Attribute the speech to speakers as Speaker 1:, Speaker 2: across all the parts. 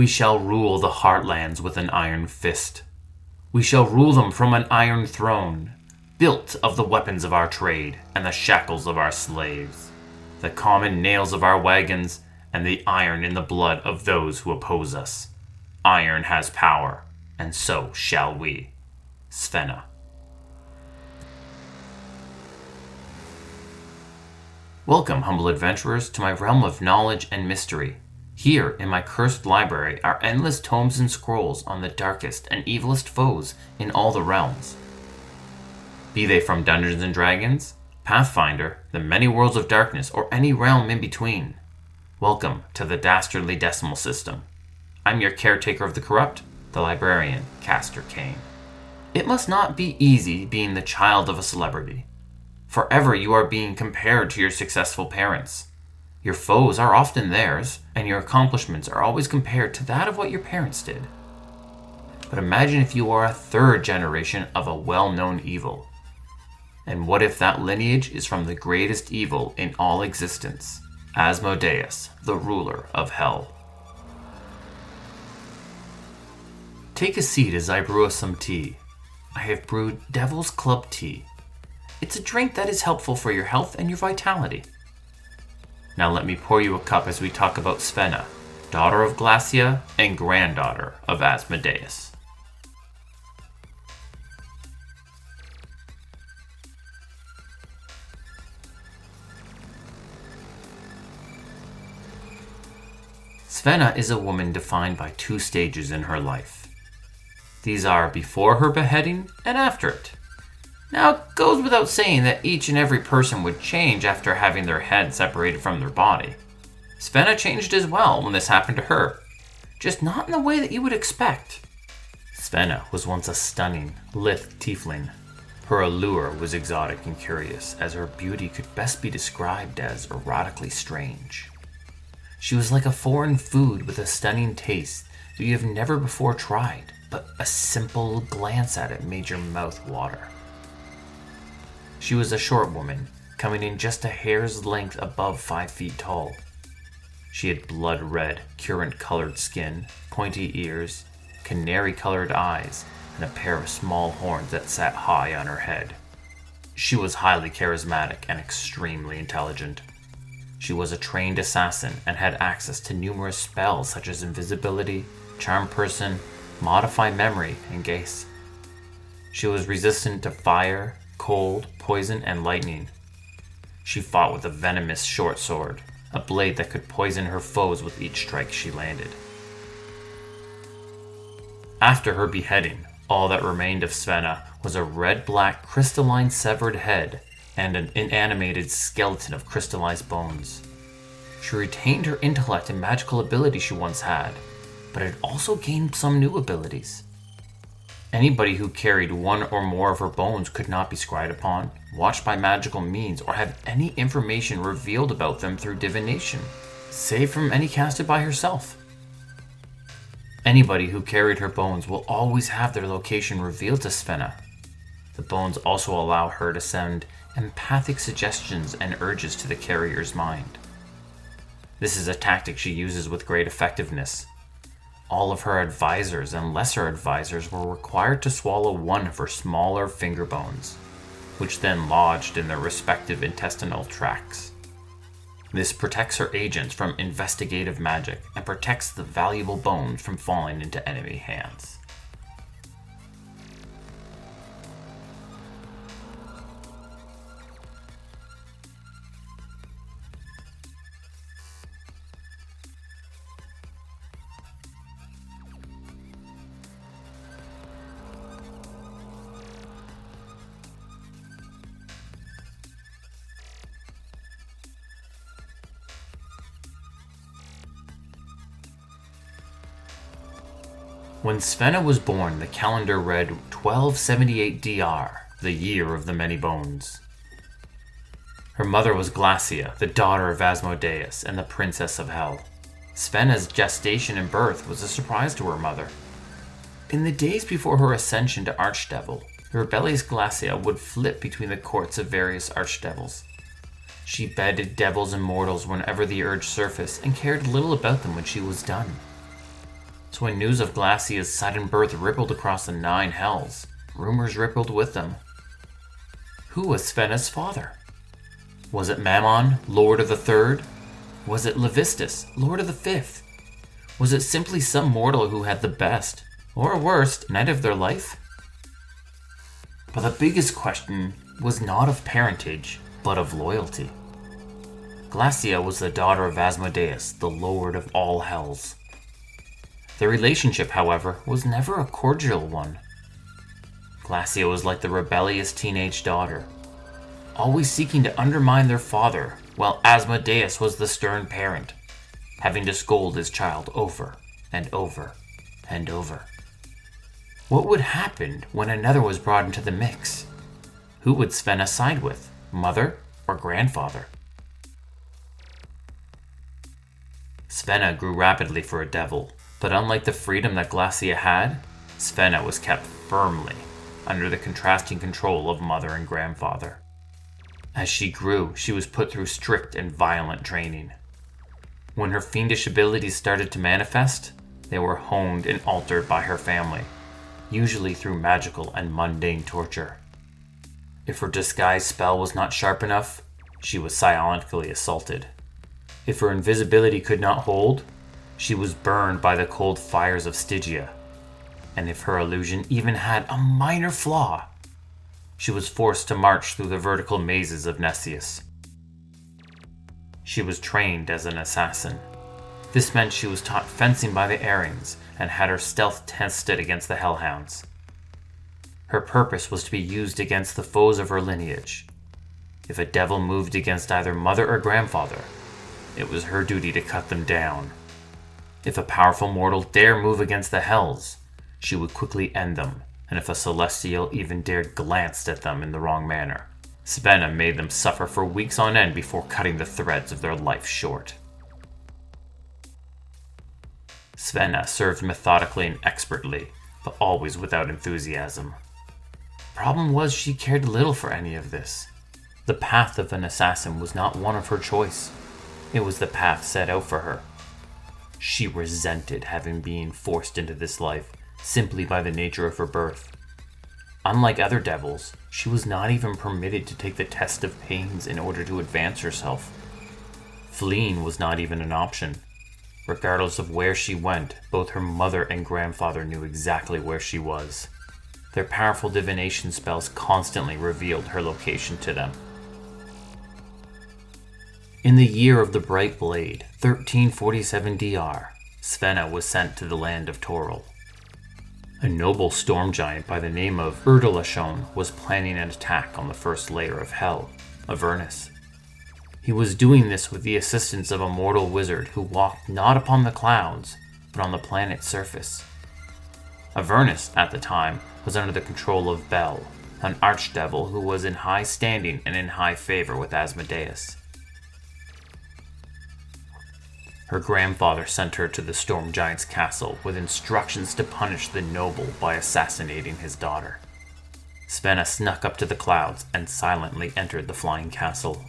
Speaker 1: We shall rule the heartlands with an iron fist. We shall rule them from an iron throne, built of the weapons of our trade and the shackles of our slaves, the common nails of our wagons, and the iron in the blood of those who oppose us. Iron has power, and so shall we. Sfena. Welcome, humble adventurers, to my realm of knowledge and mystery. Here, in my cursed library, are endless tomes and scrolls on the darkest and evilest foes in all the realms. Be they from Dungeons & Dragons, Pathfinder, the many worlds of darkness, or any realm in between. Welcome to the Dastardly decimal system. I'm your caretaker of the corrupt, the librarian, Castor Cain. It must not be easy being the child of a celebrity. Forever you are being compared to your successful parents. Your foes are often theirs, and your accomplishments are always compared to that of what your parents did. But imagine if you are a third generation of a well-known evil. And what if that lineage is from the greatest evil in all existence, Asmodeus, the ruler of hell? Take a seat as I brew us some tea. I have brewed Devil's Club Tea. It's a drink that is helpful for your health and your vitality. Now let me pour you a cup as we talk about Sfena, Daughter of Glasya and Granddaughter of Asmodeus. Sfena is a woman defined by two stages in her life. These are before her beheading and after it. Now, it goes without saying that each and every person would change after having their head separated from their body. Sfena changed as well when this happened to her, just not in the way that you would expect. Sfena was once a stunning, lithe tiefling. Her allure was exotic and curious, as her beauty could best be described as erotically strange. She was like a foreign food with a stunning taste that you have never before tried, but a simple glance at it made your mouth water. She was a short woman, coming in just a hair's length above 5 feet tall. She had blood-red, currant-colored skin, pointy ears, canary-colored eyes, and a pair of small horns that sat high on her head. She was highly charismatic and extremely intelligent. She was a trained assassin and had access to numerous spells such as invisibility, charm person, modify memory, and gaze. She was resistant to fire, cold, poison, and lightning. She fought with a venomous short sword, a blade that could poison her foes with each strike she landed. After her beheading, all that remained of Sfena was a red-black crystalline severed head and an inanimated skeleton of crystallized bones. She retained her intellect and magical ability she once had, but had also gained some new abilities. Anybody who carried one or more of her bones could not be scryed upon, watched by magical means, or have any information revealed about them through divination, save from any casted by herself. Anybody who carried her bones will always have their location revealed to Sfena. The bones also allow her to send empathic suggestions and urges to the carrier's mind. This is a tactic she uses with great effectiveness. All of her advisors and lesser advisors were required to swallow one of her smaller finger bones, which then lodged in their respective intestinal tracts. This protects her agents from investigative magic and protects the valuable bones from falling into enemy hands. When Sfena was born, the calendar read 1278 DR, the year of the many bones. Her mother was Glasya, the daughter of Asmodeus and the princess of hell. Sfena's gestation and birth was a surprise to her mother. In the days before her ascension to Archdevil, the rebellious Glasya would flit between the courts of various archdevils. She bedded devils and mortals whenever the urge surfaced and cared little about them when she was done. So when news of Glasya's sudden birth rippled across the 9 hells, rumors rippled with them. Who was Sfena's father? Was it Mammon, Lord of the Third? Was it Levistus, Lord of the Fifth? Was it simply some mortal who had the best, or worst, night of their life? But the biggest question was not of parentage, but of loyalty. Glasya was the daughter of Asmodeus, the Lord of all hells. Their relationship, however, was never a cordial one. Glasya was like the rebellious teenage daughter, always seeking to undermine their father, while Asmodeus was the stern parent, having to scold his child over and over and over. What would happen when another was brought into the mix? Who would Sfena side with, mother or grandfather? Sfena grew rapidly for a devil, but unlike the freedom that Glasya had, Sfena was kept firmly under the contrasting control of mother and grandfather. As she grew, she was put through strict and violent training. When her fiendish abilities started to manifest, they were honed and altered by her family, usually through magical and mundane torture. If her disguise spell was not sharp enough, she was silently assaulted. If her invisibility could not hold, she was burned by the cold fires of Stygia. And if her illusion even had a minor flaw, she was forced to march through the vertical mazes of Nessius. She was trained as an assassin. This meant she was taught fencing by the Arians and had her stealth tested against the Hellhounds. Her purpose was to be used against the foes of her lineage. If a devil moved against either mother or grandfather, it was her duty to cut them down. If a powerful mortal dare move against the hells, she would quickly end them, and if a celestial even dared glance at them in the wrong manner, Sfena made them suffer for weeks on end before cutting the threads of their life short. Sfena served methodically and expertly, but always without enthusiasm. Problem was she cared little for any of this. The path of an assassin was not one of her choice. It was the path set out for her. She resented having been forced into this life simply by the nature of her birth. Unlike other devils, she was not even permitted to take the test of pains in order to advance herself. Fleeing was not even an option. Regardless of where she went, both her mother and grandfather knew exactly where she was. Their powerful divination spells constantly revealed her location to them. In the year of the Bright Blade, 1347 DR, Sfena was sent to the land of Toril. A noble storm giant by the name of Urdalashon was planning an attack on the first layer of Hell, Avernus. He was doing this with the assistance of a mortal wizard who walked not upon the clouds, but on the planet's surface. Avernus, at the time, was under the control of Bel, an archdevil who was in high standing and in high favor with Asmodeus. Her grandfather sent her to the storm giant's castle with instructions to punish the noble by assassinating his daughter. Sfena snuck up to the clouds and silently entered the flying castle.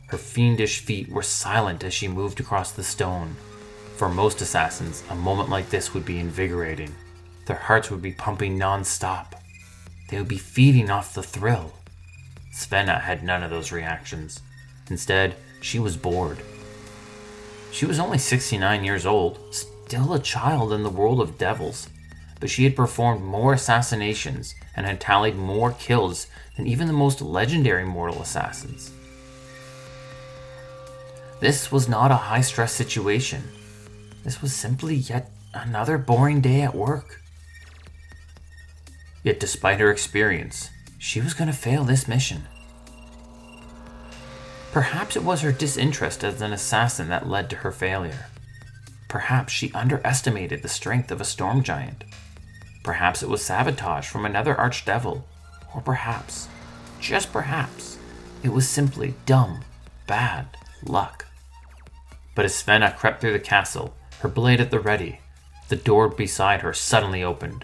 Speaker 1: Her fiendish feet were silent as she moved across the stone. For most assassins, a moment like this would be invigorating. Their hearts would be pumping non-stop. They would be feeding off the thrill. Sfena had none of those reactions. Instead, she was bored. She was only 69 years old, still a child in the world of devils, but she had performed more assassinations and had tallied more kills than even the most legendary mortal assassins. This was not a high-stress situation. This was simply yet another boring day at work. Yet despite her experience, she was going to fail this mission. Perhaps it was her disinterest as an assassin that led to her failure. Perhaps she underestimated the strength of a storm giant. Perhaps it was sabotage from another archdevil. Or perhaps, just perhaps, it was simply dumb, bad luck. But as Sfena crept through the castle, her blade at the ready, the door beside her suddenly opened.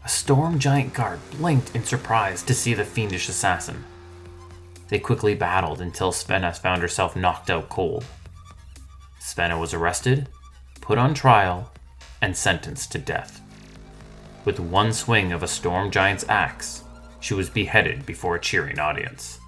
Speaker 1: A storm giant guard blinked in surprise to see the fiendish assassin. They quickly battled until Sfena found herself knocked out cold. Sfena was arrested, put on trial, and sentenced to death. With one swing of a storm giant's axe, she was beheaded before a cheering audience.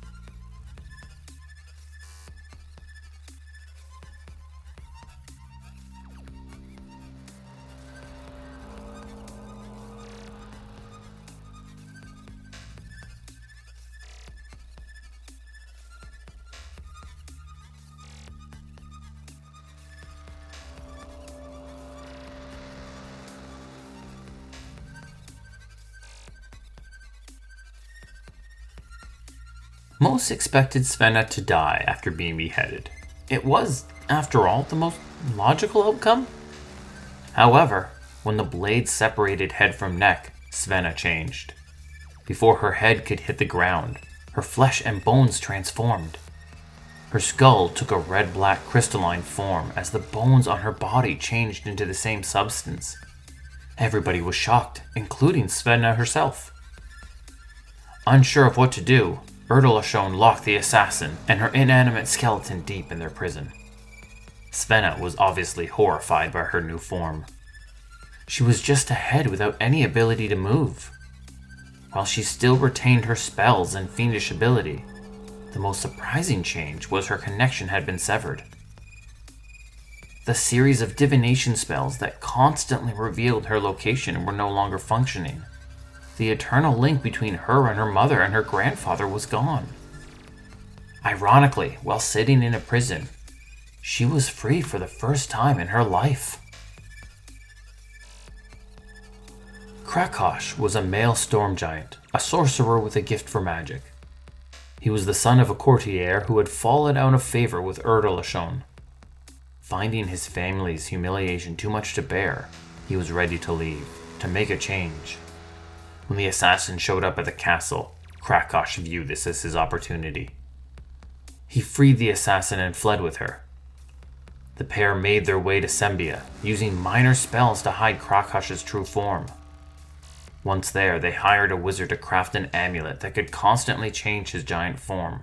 Speaker 1: Most expected Sfena to die after being beheaded. It was, after all, the most logical outcome. However, when the blade separated head from neck, Sfena changed. Before her head could hit the ground, her flesh and bones transformed. Her skull took a red-black crystalline form as the bones on her body changed into the same substance. Everybody was shocked, including Sfena herself. Unsure of what to do, Daughter locked the assassin and her inanimate skeleton deep in their prison. Sfena was obviously horrified by her new form. She was just a head without any ability to move. While she still retained her spells and fiendish ability, the most surprising change was her connection had been severed. The series of divination spells that constantly revealed her location were no longer functioning. The eternal link between her and her mother and her grandfather was gone. Ironically, while sitting in a prison, she was free for the first time in her life. Krakosh was a male storm giant, a sorcerer with a gift for magic. He was the son of a courtier who had fallen out of favor with Daughter. Finding his family's humiliation too much to bear, he was ready to leave, to make a change. When the assassin showed up at the castle, Krakosh viewed this as his opportunity. He freed the assassin and fled with her. The pair made their way to Sembia, using minor spells to hide Krakosh's true form. Once there, they hired a wizard to craft an amulet that could constantly change his giant form.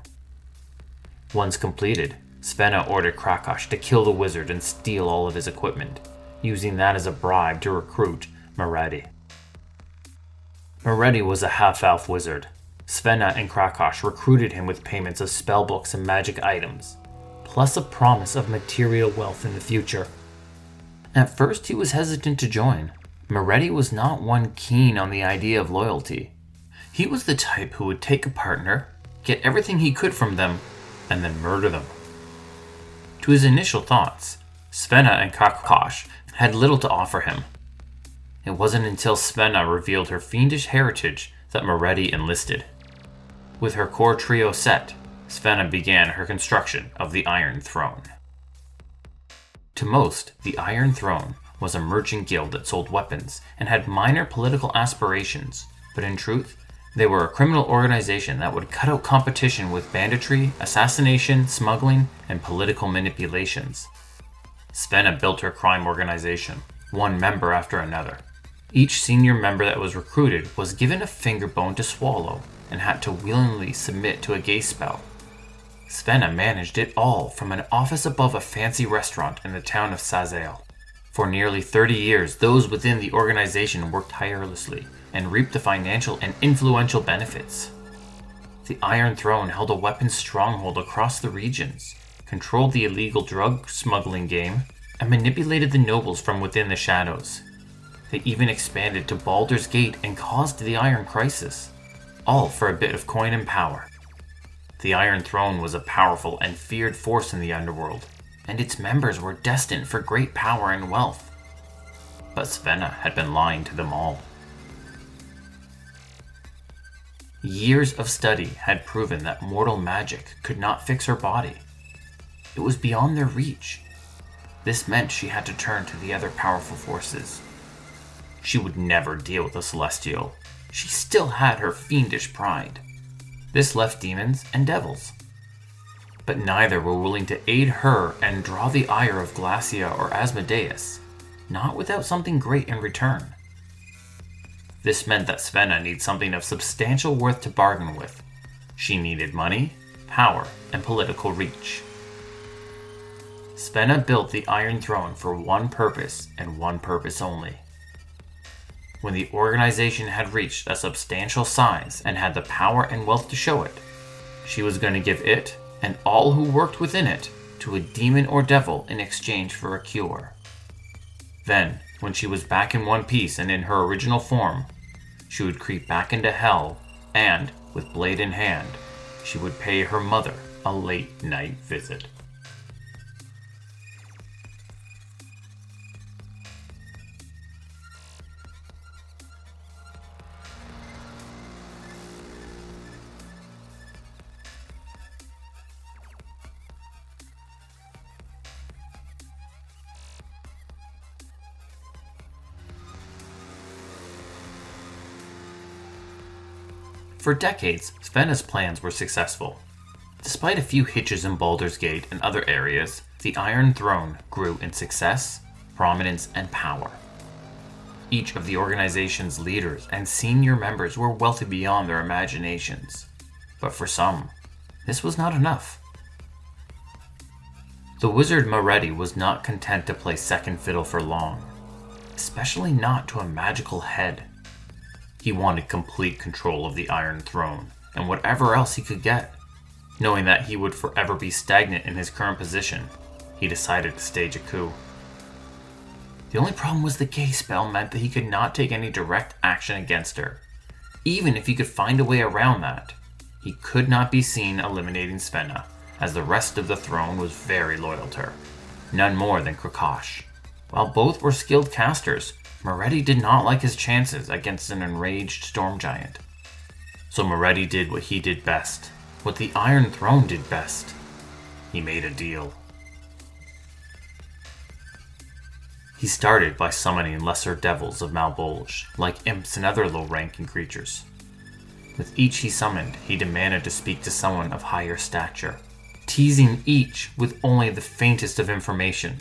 Speaker 1: Once completed, Sfena ordered Krakosh to kill the wizard and steal all of his equipment, using that as a bribe to recruit Maradi. Maradi was a half-elf wizard. Sfena and Krakosh recruited him with payments of spellbooks and magic items, plus a promise of material wealth in the future. At first he was hesitant to join. Maradi was not one keen on the idea of loyalty. He was the type who would take a partner, get everything he could from them, and then murder them. To his initial thoughts, Sfena and Krakosh had little to offer him. It wasn't until Sfena revealed her fiendish heritage that Maradi enlisted. With her core trio set, Sfena began her construction of the Iron Throne. To most, the Iron Throne was a merchant guild that sold weapons and had minor political aspirations, but in truth, they were a criminal organization that would cut out competition with banditry, assassination, smuggling, and political manipulations. Sfena built her crime organization, one member after another. Each senior member that was recruited was given a finger bone to swallow and had to willingly submit to a gaze spell. Sfena managed it all from an office above a fancy restaurant in the town of Sazael. For nearly 30 years, those within the organization worked tirelessly and reaped the financial and influential benefits. The Iron Throne held a weapons stronghold across the regions, controlled the illegal drug smuggling game, and manipulated the nobles from within the shadows. They even expanded to Baldur's Gate and caused the Iron Crisis, all for a bit of coin and power. The Iron Throne was a powerful and feared force in the underworld, and its members were destined for great power and wealth. But Sfena had been lying to them all. Years of study had proven that mortal magic could not fix her body. It was beyond their reach. This meant she had to turn to the other powerful forces. She would never deal with a celestial. She still had her fiendish pride. This left demons and devils. But neither were willing to aid her and draw the ire of Glasya or Asmodeus, not without something great in return. This meant that Sfena needed something of substantial worth to bargain with. She needed money, power, and political reach. Sfena built the Iron Throne for one purpose and one purpose only. When the organization had reached a substantial size and had the power and wealth to show it, she was going to give it, and all who worked within it, to a demon or devil in exchange for a cure. Then, when she was back in one piece and in her original form, she would creep back into hell and, with blade in hand, she would pay her mother a late-night visit. For decades, Sfena's plans were successful. Despite a few hitches in Baldur's Gate and other areas, the Iron Throne grew in success, prominence, and power. Each of the organization's leaders and senior members were wealthy beyond their imaginations. But for some, this was not enough. The wizard Moretti was not content to play second fiddle for long, especially not to a magical head. He wanted complete control of the Iron Throne, and whatever else he could get. Knowing that he would forever be stagnant in his current position, he decided to stage a coup. The only problem was the gay spell meant that he could not take any direct action against her. Even if he could find a way around that, he could not be seen eliminating Sfena, as the rest of the throne was very loyal to her, none more than Krakosh. While both were skilled casters, Moretti did not like his chances against an enraged storm giant. So Moretti did what he did best, what the Iron Throne did best. He made a deal. He started by summoning lesser devils of Malbolge, like imps and other low-ranking creatures. With each he summoned, he demanded to speak to someone of higher stature, teasing each with only the faintest of information.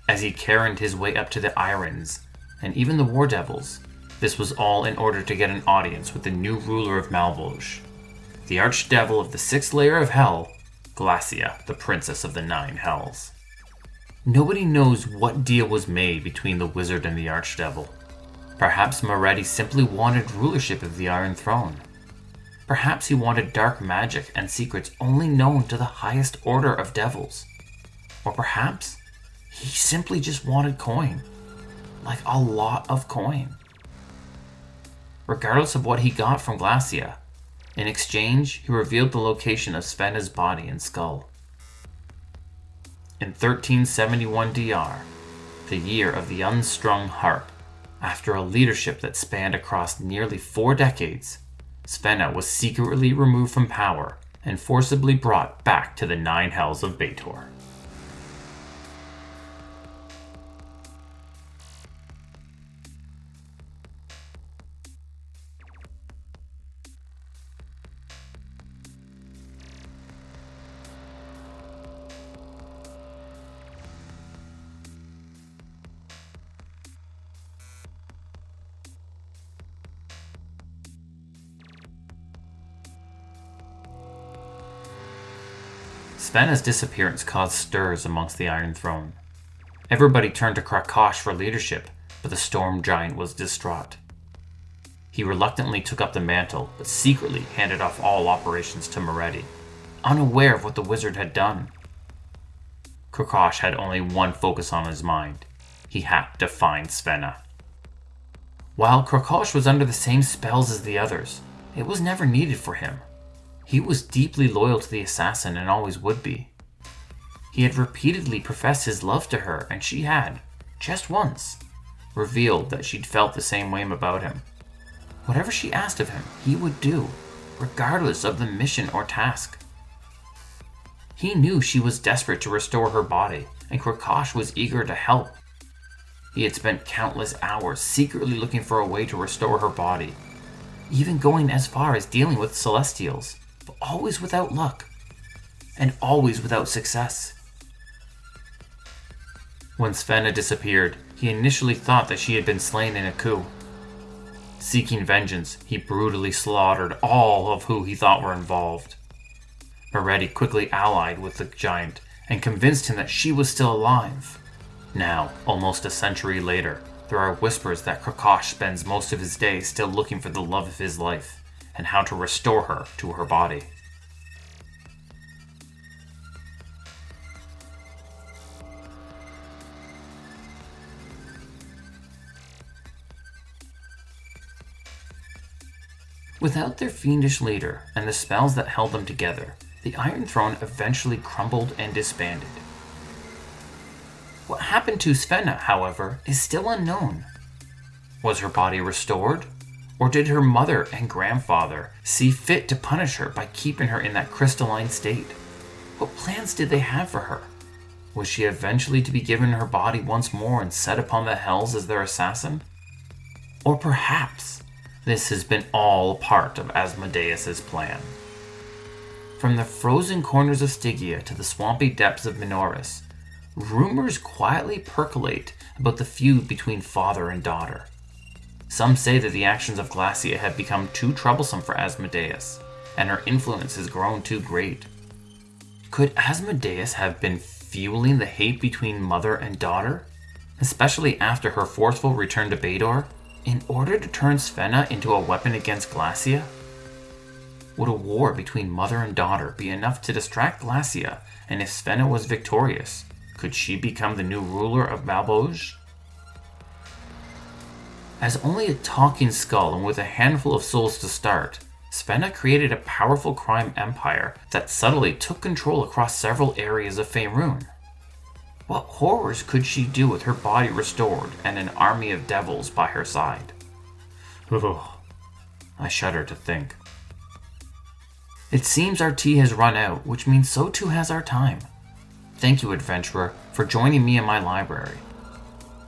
Speaker 1: As he carried his way up to the Irons, and even the War Devils, this was all in order to get an audience with the new ruler of Malbolge, the Archdevil of the 6th layer of Hell, Glasya, the Princess of the 9 Hells. Nobody knows what deal was made between the wizard and the Archdevil. Perhaps Moretti simply wanted rulership of the Iron Throne. Perhaps he wanted dark magic and secrets only known to the highest order of devils. Or perhaps he simply just wanted coin. Like a lot of coin. Regardless of what he got from Glasya, in exchange, he revealed the location of Sfena's body and skull. In 1371 DR, the year of the unstrung harp, after a leadership that spanned across nearly 4 decades, Sfena was secretly removed from power and forcibly brought back to the 9 Hells of Baator. Sfena's disappearance caused stirs amongst the Iron Throne. Everybody turned to Krakosh for leadership, but the Storm Giant was distraught. He reluctantly took up the mantle, but secretly handed off all operations to Moretti, unaware of what the wizard had done. Krakosh had only one focus on his mind. He had to find Sfena. While Krakosh was under the same spells as the others, it was never needed for him. He was deeply loyal to the assassin and always would be. He had repeatedly professed his love to her, and she had, just once, revealed that she'd felt the same way about him. Whatever she asked of him, he would do, regardless of the mission or task. He knew she was desperate to restore her body, and Krakosh was eager to help. He had spent countless hours secretly looking for a way to restore her body, even going as far as dealing with Celestials, but always without luck, and always without success. When Sfena disappeared, he initially thought that she had been slain in a coup. Seeking vengeance, he brutally slaughtered all of who he thought were involved. Moretti quickly allied with the giant and convinced him that she was still alive. Now, almost a century later, there are whispers that Kakash spends most of his day still looking for the love of his life, and how to restore her to her body. Without their fiendish leader and the spells that held them together, the Iron Throne eventually crumbled and disbanded. What happened to Sfena, however, is still unknown. Was her body restored? Or did her mother and grandfather see fit to punish her by keeping her in that crystalline state? What plans did they have for her? Was she eventually to be given her body once more and set upon the hells as their assassin? Or perhaps this has been all a part of Asmodeus' plan. From the frozen corners of Stygia to the swampy depths of Minoris, rumors quietly percolate about the feud between father and daughter. Some say that the actions of Glasya have become too troublesome for Asmodeus, and her influence has grown too great. Could Asmodeus have been fueling the hate between mother and daughter, especially after her forceful return to Bador, in order to turn Sfena into a weapon against Glasya? Would a war between mother and daughter be enough to distract Glasya, and if Sfena was victorious, could she become the new ruler of Malboj? As only a talking skull and with a handful of souls to start, Sfena created a powerful crime empire that subtly took control across several areas of Faerun. What horrors could she do with her body restored and an army of devils by her side? Ugh, I shudder to think. It seems our tea has run out, which means so too has our time. Thank you, adventurer, for joining me in my library.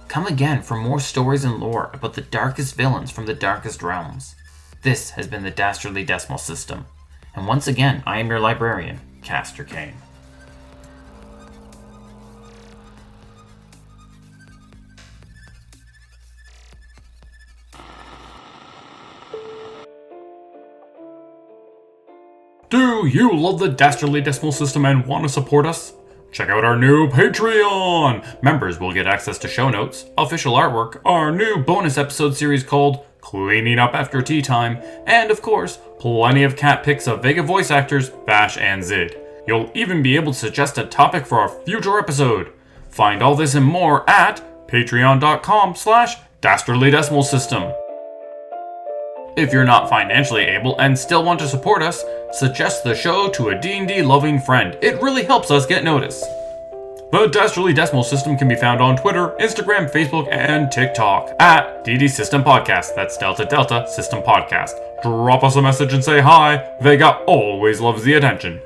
Speaker 1: Come again for more stories and lore about the darkest villains from the darkest realms. This has been the Dastardly Decimal System, and once again, I am your librarian, Castor Cain.
Speaker 2: Do you love the Dastardly Decimal System and want to support us? Check out our new Patreon! Members will get access to show notes, official artwork, our new bonus episode series called Cleaning Up After Tea Time, and of course, plenty of cat pics of Vega voice actors Vash and Zid. You'll even be able to suggest a topic for a future episode. Find all this and more at patreon.com/Dastardly Decimal System. If you're not financially able and still want to support us, suggest the show to a D&D loving friend. It really helps us get noticed. The Dastardly Decimal System can be found on Twitter, Instagram, Facebook, and TikTok at DD System Podcast. That's Delta Delta System Podcast. Drop us a message and say hi. Vega always loves the attention.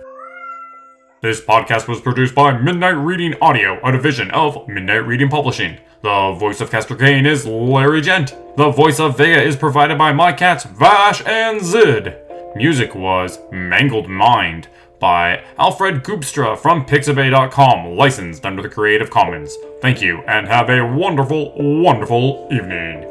Speaker 2: This podcast was produced by Midnight Reading Audio, a division of Midnight Reading Publishing. The voice of Castor Cain is Larry Gent. The voice of Vega is provided by my cats Vash and Zid. Music was Mangled Mind by Alfred Koopstra from Pixabay.com, licensed under the Creative Commons. Thank you, and have a wonderful, wonderful evening.